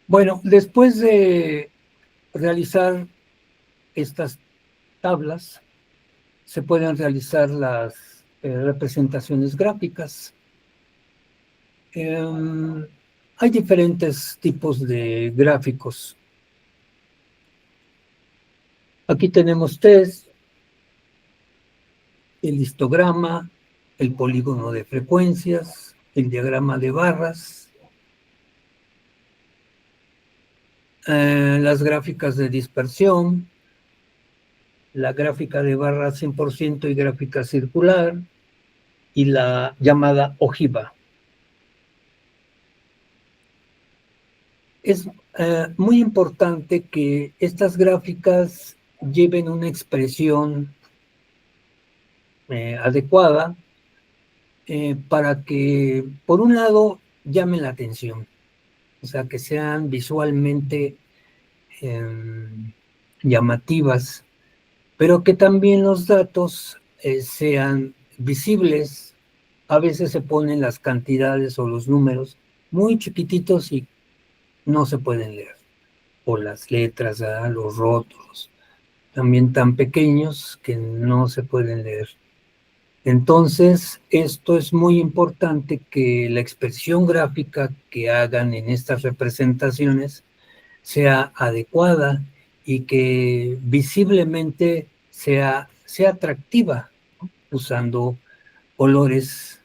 Bueno, después de realizar estas tablas, se pueden realizar las representaciones gráficas. Hay diferentes tipos de gráficos. Aquí tenemos tres: el histograma, el polígono de frecuencias, el diagrama de barras, las gráficas de dispersión, la gráfica de barra 100% y gráfica circular, y la llamada ojiva. Es muy importante que estas gráficas lleven una expresión adecuada para que, por un lado, llamen la atención, o sea, que sean visualmente llamativas, pero que también los datos sean visibles. A veces se ponen las cantidades o los números muy chiquititos y no se pueden leer, o las letras, los rótulos, también tan pequeños que no se pueden leer. Entonces, esto es muy importante, que la expresión gráfica que hagan en estas representaciones sea adecuada y que visiblemente sea atractiva, ¿no? Usando colores,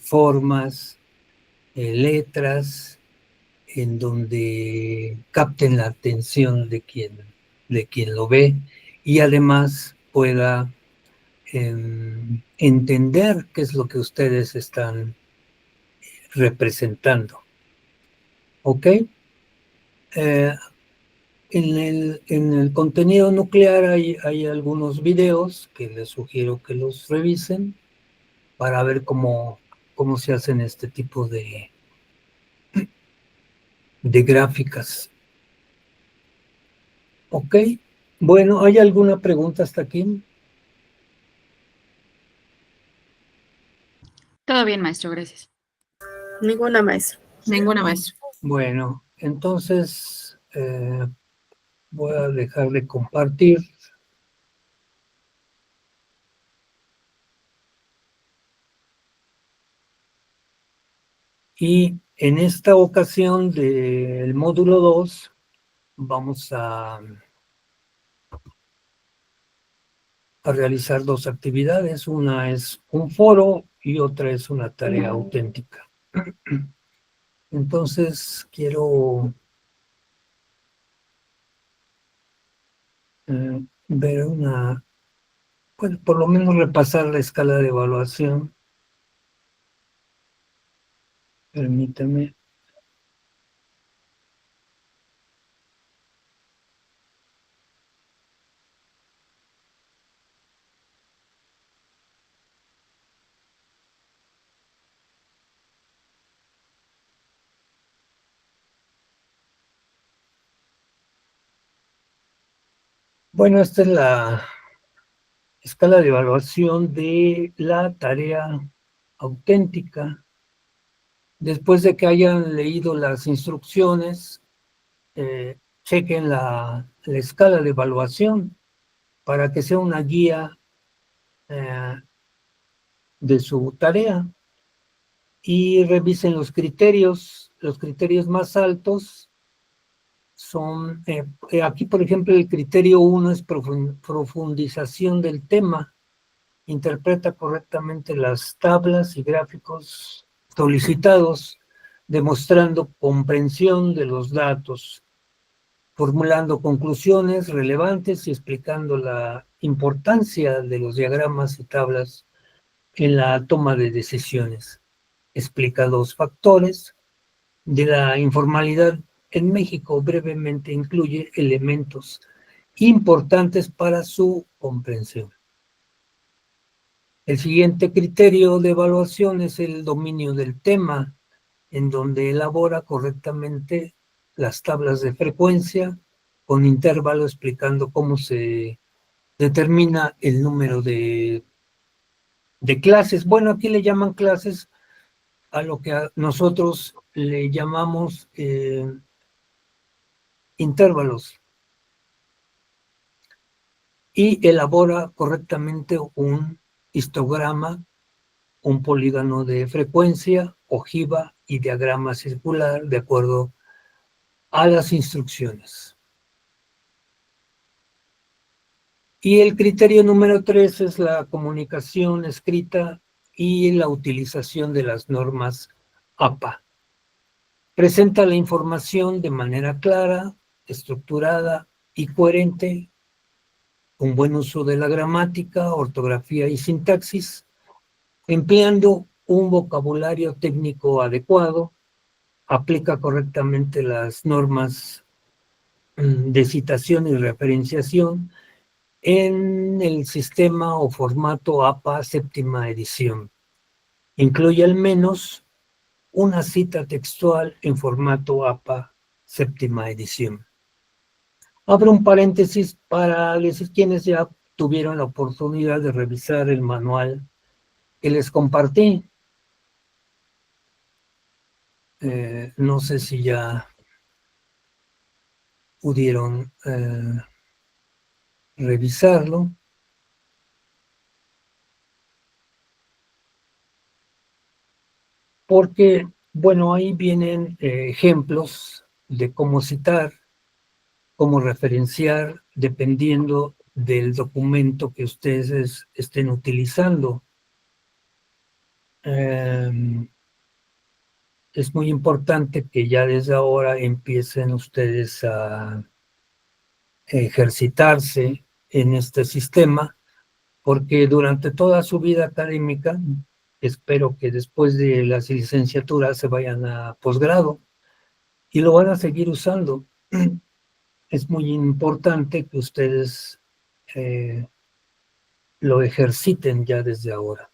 formas, letras, en donde capten la atención de quien lo ve, y además pueda entender qué es lo que ustedes están representando. ¿Ok? En el contenido nuclear hay algunos videos que les sugiero que los revisen para ver cómo se hacen este tipo de gráficas. ¿Ok? Bueno, ¿hay alguna pregunta hasta aquí? Todo bien, maestro, gracias. Ninguna, maestro. Ninguna, maestro. Bueno, entonces voy a dejar de compartir. Y en esta ocasión del módulo 2 vamos a realizar dos actividades. Una es un foro y otra es una tarea auténtica. Entonces quiero ver pues por lo menos repasar la escala de evaluación. Permítame. Bueno, esta es la escala de evaluación de la tarea auténtica. Después de que hayan leído las instrucciones, chequen la escala de evaluación para que sea una guía de su tarea y revisen los criterios. Los criterios más altos son, aquí por ejemplo el criterio 1 es profundización del tema, interpreta correctamente las tablas y gráficos solicitados, demostrando comprensión de los datos, formulando conclusiones relevantes y explicando la importancia de los diagramas y tablas en la toma de decisiones. Explica los factores de la informalidad en México. Brevemente incluye elementos importantes para su comprensión. El siguiente criterio de evaluación es el dominio del tema, en donde elabora correctamente las tablas de frecuencia con intervalo explicando cómo se determina el número de clases. Bueno, aquí le llaman clases a lo que nosotros le llamamos intervalos. Y elabora correctamente un histograma, un polígono de frecuencia, ojiva y diagrama circular de acuerdo a las instrucciones. Y el criterio número 3 es la comunicación escrita y la utilización de las normas APA. Presenta la información de manera clara, estructurada y coherente, con buen uso de la gramática, ortografía y sintaxis, empleando un vocabulario técnico adecuado, aplica correctamente las normas de citación y referenciación en el sistema o formato APA séptima edición. Incluye al menos una cita textual en formato APA séptima edición. Abro un paréntesis para decir quienes ya tuvieron la oportunidad de revisar el manual que les compartí. No sé si ya pudieron revisarlo. Porque, bueno, ahí vienen ejemplos de cómo citar, cómo referenciar, dependiendo del documento que ustedes estén utilizando. Es muy importante que ya desde ahora empiecen ustedes a ejercitarse en este sistema, porque durante toda su vida académica, espero que después de las licenciaturas se vayan a posgrado y lo van a seguir usando. Es muy importante que ustedes lo ejerciten ya desde ahora.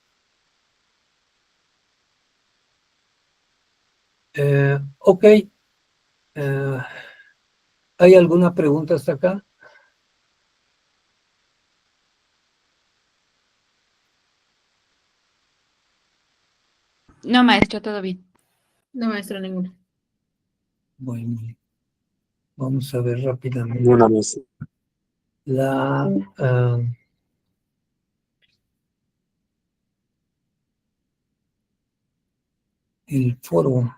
Ok. ¿Hay alguna pregunta hasta acá? No, maestra, todo bien. No, maestra, ninguna. Bueno, vamos a ver rápidamente. Una vez. La el foro.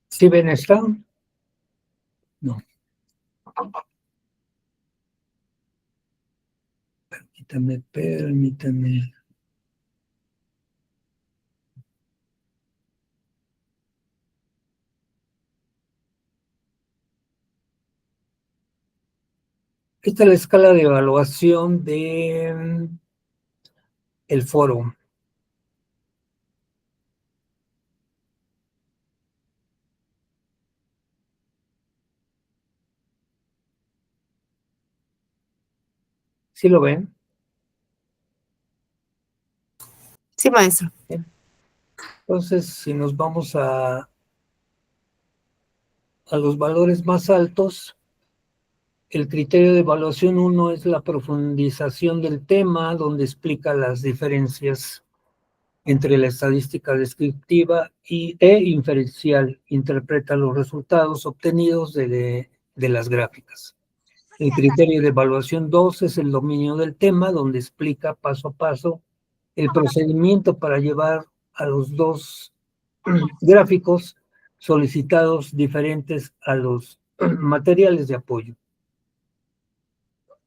¿Sí ven esta? No. Permítame. Esta es la escala de evaluación de el foro. ¿Sí lo ven? Sí, maestro. Entonces, si nos vamos a los valores más altos, el criterio de evaluación 1 es la profundización del tema, donde explica las diferencias entre la estadística descriptiva e inferencial, interpreta los resultados obtenidos de las gráficas. El criterio de evaluación 2 es el dominio del tema, donde explica paso a paso el procedimiento para llevar a los dos gráficos solicitados diferentes a los materiales de apoyo.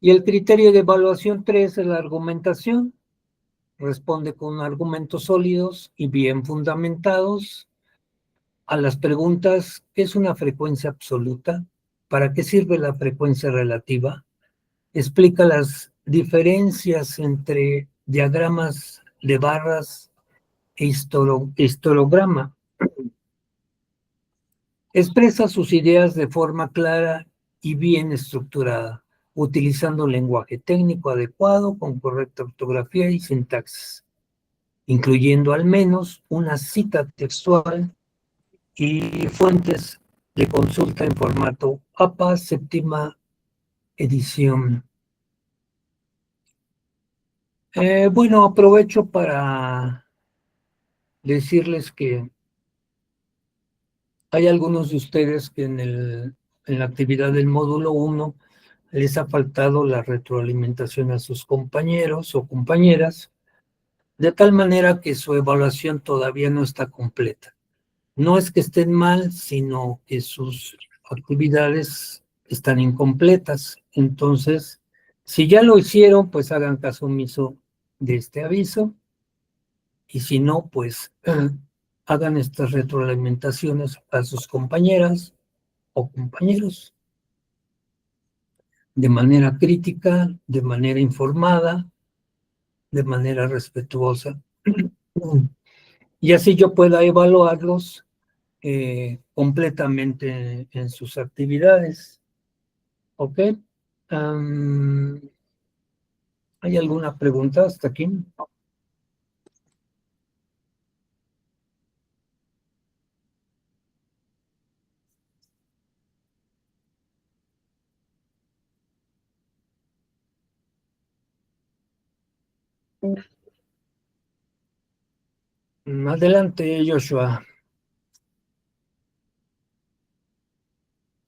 Y el criterio de evaluación 3 es la argumentación. Responde con argumentos sólidos y bien fundamentados a las preguntas: ¿qué es una frecuencia absoluta? ¿Para qué sirve la frecuencia relativa? Explica las diferencias entre diagramas de barras e histograma. Expresa sus ideas de forma clara y bien estructurada, utilizando un lenguaje técnico adecuado con correcta ortografía y sintaxis, incluyendo al menos una cita textual y fuentes de consulta en formato APA, séptima edición. Bueno, aprovecho para decirles que hay algunos de ustedes que en la actividad del módulo 1 les ha faltado la retroalimentación a sus compañeros o compañeras, de tal manera que su evaluación todavía no está completa. No es que estén mal, sino que sus actividades están incompletas. Entonces, si ya lo hicieron, pues hagan caso omiso de este aviso. Y si no, pues hagan estas retroalimentaciones a sus compañeras o compañeros de manera crítica, de manera informada, de manera respetuosa. Y así yo pueda evaluarlos completamente en sus actividades. ¿Ok? ¿Hay alguna pregunta hasta aquí? Adelante, Joshua.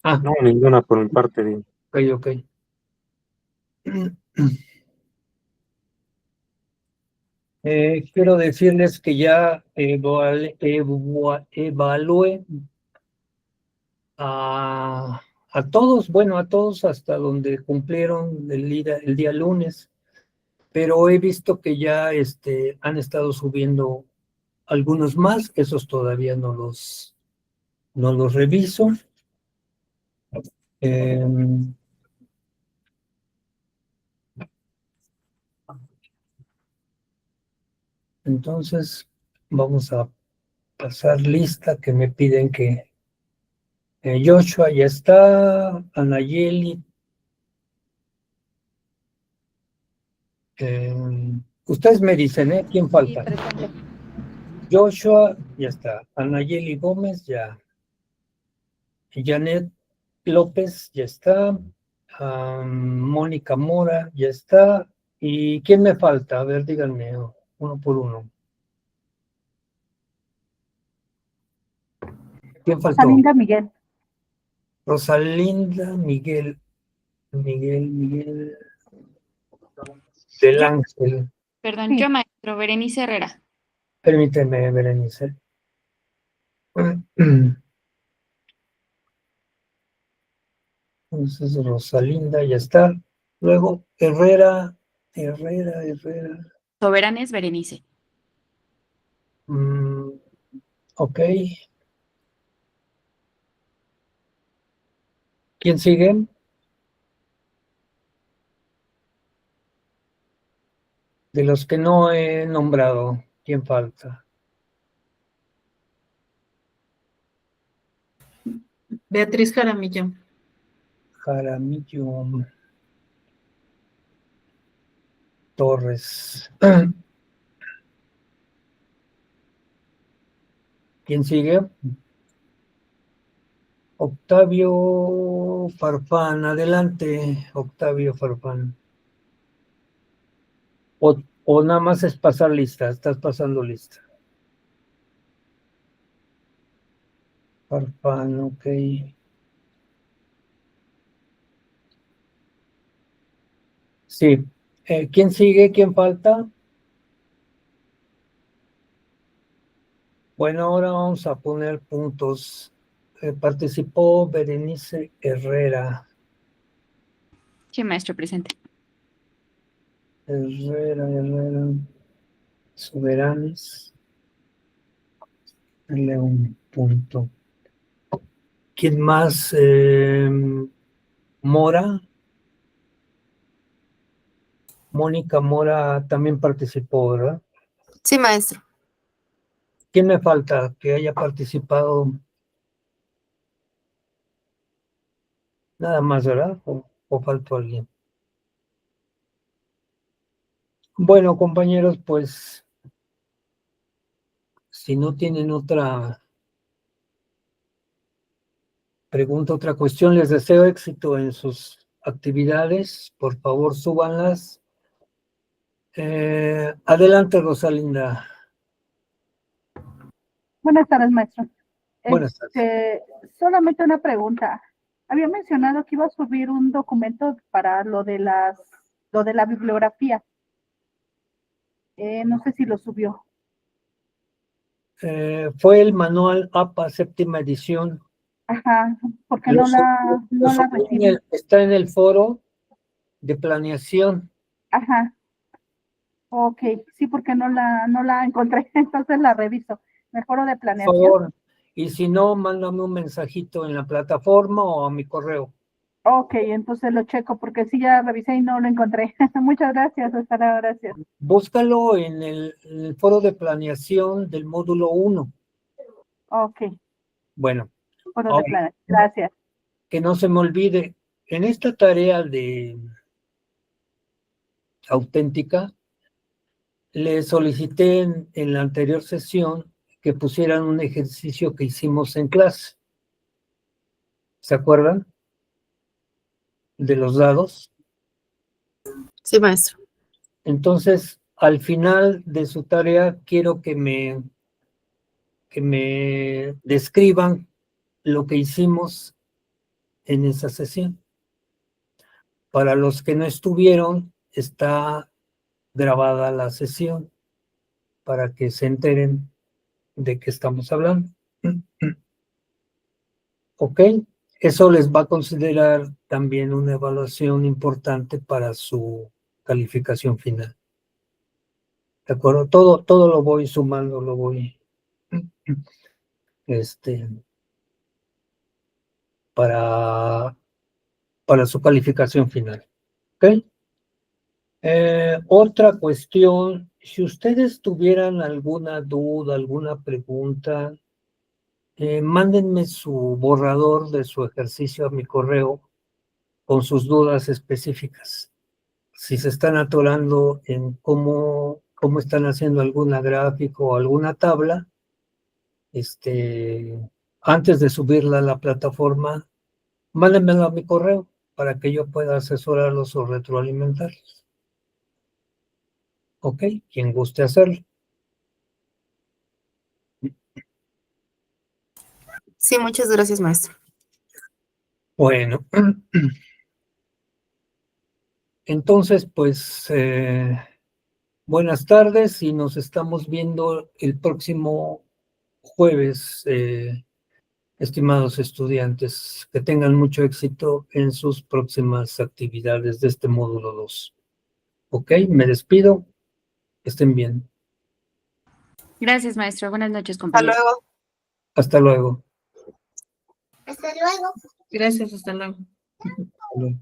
No, ninguna por mi parte. Bien. Ok. Quiero decirles que ya evalué a todos, bueno, a todos hasta donde cumplieron el día lunes, pero he visto que ya han estado subiendo algunos más, esos todavía no los reviso. Entonces, vamos a pasar lista que me piden que Joshua ya está, Anayeli. Ustedes me dicen, ¿quién falta? Joshua, ya está. Anayeli Gómez, ya. Janet López, ya está. Mónica Mora, ya está. ¿Y quién me falta? A ver, díganme uno por uno. ¿Quién faltó? Rosalinda Miguel. Rosalinda Miguel del Ángel. Perdón, Sí. yo maestro, Berenice Herrera. Permíteme, Berenice. Entonces, Rosalinda, ya está. Luego, Herrera. Soberanes, Berenice. Ok. ¿Quién sigue? De los que no he nombrado, ¿quién falta? Beatriz Jaramillo. Jaramillo Torres. ¿Quién sigue? Octavio Farfán. Adelante, Octavio Farfán. O nada más es pasar lista, estás pasando lista. Farfán, ok. Sí. ¿Quién sigue? ¿Quién falta? Bueno, ahora vamos a poner puntos. Participó Berenice Herrera. Sí, maestro, presente. Herrera. Soberanes. Dale un punto. ¿Quién más? Mora. Mónica Mora también participó, ¿verdad? Sí, maestro. ¿Quién me falta que haya participado? Nada más, ¿verdad? ¿O faltó alguien? Bueno, compañeros, pues si no tienen otra pregunta, otra cuestión, les deseo éxito en sus actividades. Por favor, súbanlas. Adelante, Rosalinda. Buenas tardes, maestro. Buenas tardes. Solamente una pregunta. Había mencionado que iba a subir un documento para lo de la bibliografía. No sé si lo subió. Fue el manual APA séptima edición. Ajá, porque Lo no subí- no la subí recibí. está en el foro de planeación. Ajá, ok, sí, porque no la encontré, entonces la reviso. El foro de Por planeación. favor. Y si no, mándame un mensajito en la plataforma o a mi correo. Ok, entonces lo checo porque sí ya revisé y no lo encontré. Muchas gracias, hasta luego, gracias. Búscalo en el foro de planeación del módulo 1. Ok, Bueno, foro de ahora, planeación, gracias. que no se me olvide, en esta tarea de auténtica, le solicité en la anterior sesión que pusieran un ejercicio que hicimos en clase. ¿Se acuerdan? De los dados. Sí, maestro. Entonces, al final de su tarea, quiero que me describan lo que hicimos en esa sesión. Para los que no estuvieron, está grabada la sesión para que se enteren de qué estamos hablando. ¿Ok? Eso les va a considerar también una evaluación importante para su calificación final. ¿De acuerdo? Todo lo voy sumando, lo voy para su calificación final. ¿Ok? Otra cuestión, si ustedes tuvieran alguna duda, alguna pregunta, mándenme su borrador de su ejercicio a mi correo con sus dudas específicas. Si se están atorando en cómo están haciendo alguna gráfica o alguna tabla, antes de subirla a la plataforma, Mándenmelo a mi correo para que yo pueda asesorarlos o retroalimentarlos. Ok, quien guste hacerlo. Sí, muchas gracias, maestro. Bueno, entonces, pues, buenas tardes y nos estamos viendo el próximo jueves, estimados estudiantes. Que tengan mucho éxito en sus próximas actividades de este módulo 2. Ok, me despido. Que estén bien. Gracias, maestro. Buenas noches, Hasta compañeros. luego. Hasta luego. Gracias, hasta luego. Hasta luego.